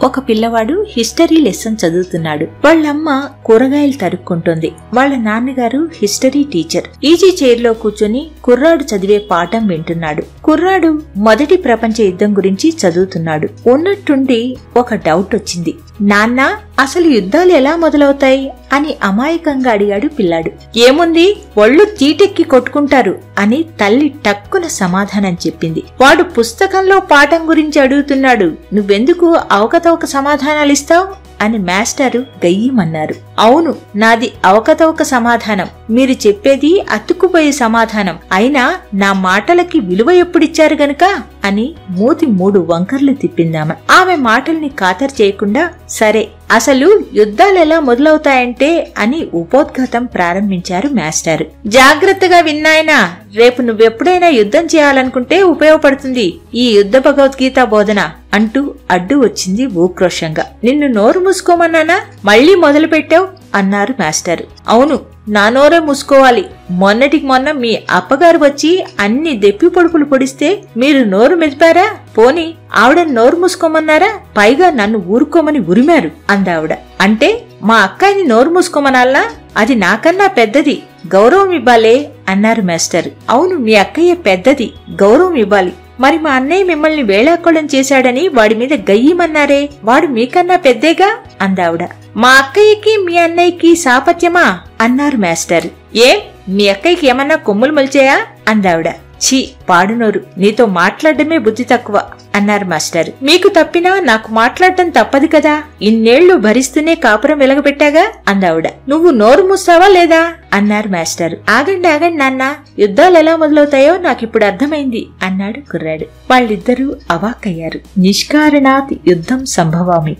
ఒక పిల్లవాడు history lesson చదువుతున్నాడు. వాళ్ళమ్మ కూరగాయలు తరుక్కుంటుంది. వాళ్ళ నాన్నగారు హిస్టరీ టీచర్. ఈజీ చైర్ లో కూర్చొని కుర్రాడు చదివే పాఠం వింటున్నాడు. కుర్రాడు మొదటి ప్రపంచ యుద్ధం గురించి చదువుతున్నాడు. ఉన్నట్టుండి ఒక డౌట్ వచ్చింది. నాన్నా, అసలు యుద్ధాలు ఎలా మొదలవుతాయి అని అమాయకంగా అడిగాడు పిల్లాడు. ఏముంది, ఒళ్ళు తీటెక్కి కొట్టుకుంటారు అని తల్లి టక్కున సమాధానం చెప్పింది. వాడు పుస్తకంలో పాఠం గురించి అడుగుతున్నాడు, నువ్వెందుకు అవకతవక సమాధానాలిస్తావు అని మాస్టారు గయ్యమన్నారు. అవును, నాది అవకతవక సమాధానం, మీరు చెప్పేది అతుక్కుపోయే సమాధానం. అయినా నా మాటలకి విలువ ఎప్పుడిచ్చారు గనుక అని మూతి 3 వంకర్లు తిప్పిందామె. ఆమె మాటల్ని ఖాతరు చేయకుండా, సరే అసలు యుద్ధాలెలా మొదలవుతాయంటే అని ఉపోద్ఘాతం ప్రారంభించారు మాస్టారు. జాగ్రత్తగా విన్నాయనా, రేపు నువ్వెప్పుడైనా యుద్ధం చేయాలనుకుంటే ఉపయోగపడుతుంది ఈ యుద్ధ భగవద్గీత బోధన అంటూ అడ్డు వచ్చింది ఊక్రోషంగా. నిన్ను నోరు మూసుకోమన్నానా, మళ్లీ మొదలు పెట్టావు అన్నారు మాస్టారు. అవును, నా నోరే మూసుకోవాలి. మొన్నటికి మొన్న మీ అప్పగారు వచ్చి అన్ని దెప్పి పొడుపులు పొడిస్తే మీరు నోరు మెదిపారా? పోని ఆవిడ నోరు మూసుకోమన్నారా? పైగా నన్ను ఊరుకోమని ఉరిమారు అందావిడ. అంటే మా అక్కాయిని నోరు మూసుకోమనాలనా? అది నాకన్నా పెద్దది, గౌరవం ఇవ్వాలే అన్నారు మాస్టర్. అవును, మీ అక్కయ్య పెద్దది, గౌరవం ఇవ్వాలి. మరి మా అన్నయ్య మిమ్మల్ని వేళాకోళం చేశాడని వాడి మీద గయ్యమన్నారే, వాడు మీకన్నా పెద్దేగా అందావిడ. మా అక్కయ్యకి మీ అన్నయ్యకి సాపత్యమా అన్నారు మాస్టర్. ఏం, మీ అక్కయ్యకి ఏమన్నా కొమ్ములు మొలిచాయా అందావిడ. ఛీ, పాడునోరు, నీతో మాట్లాడమే బుద్ధి తక్కువ అన్నారు మాస్టర్. మీకు తప్పినా నాకు మాట్లాడటం తప్పదు కదా, ఇన్నేళ్లు భరిస్తూనే కాపురం వెలగబెట్టాగా అందావిడ. నువ్వు నోరు మూస్తావా లేదా అన్నారు మాస్టర్. ఆగండి ఆగండి నాన్న, యుద్ధాలు ఎలా మొదలవుతాయో నాకిప్పుడు అర్థమైంది అన్నాడు కుర్రాడు. వాళ్ళిద్దరూ అవాక్కయ్యారు. నిష్కారణాత్ యుద్ధం సంభవామి.